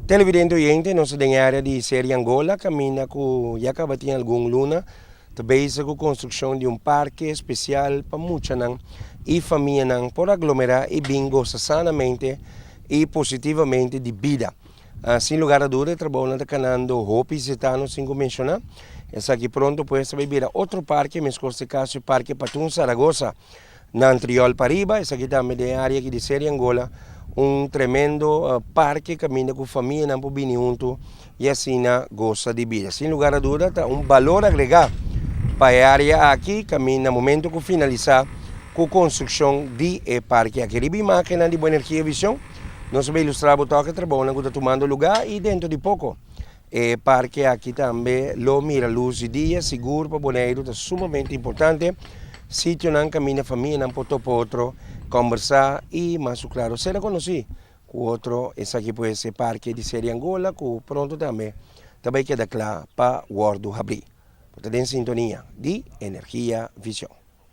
Televidente oyente, nossa área de Série Angola caminha com já tem algum luna, também com a construção de parque especial para muita e família por aglomerar e bingo sanamente e positivamente de vida. Sem lugar a dúvida, trabalhando na canando Hopi, se está sem mencionar. Essa aqui pronto pode vir a outro parque, mas neste caso o Parque Patun Saragossa, na Antriol Pariba. Essa aqui também é a área de Série Angola. Tremendo parque caminha com família não por bem junto e assim gosta de vida. Sem lugar a dúvida, tá valor agregado para a área aqui, caminha no momento que finalizar com a construção de parque aqui. Ribi máquina de boa energia e visão, nós vamos ilustrar o que trabalham que está tomando lugar e dentro de pouco. Parque aqui também, lo mira luz de dia, seguro para boneiro, é sumamente importante. Sítio não caminha família, não pode para outro, conversar e, mais claro, ser conhecido. O outro, esse aqui pode ser Parque de Série Angola, que pronto também queda claro para o World Abrir. Portanto, em sintonia de energia, visão.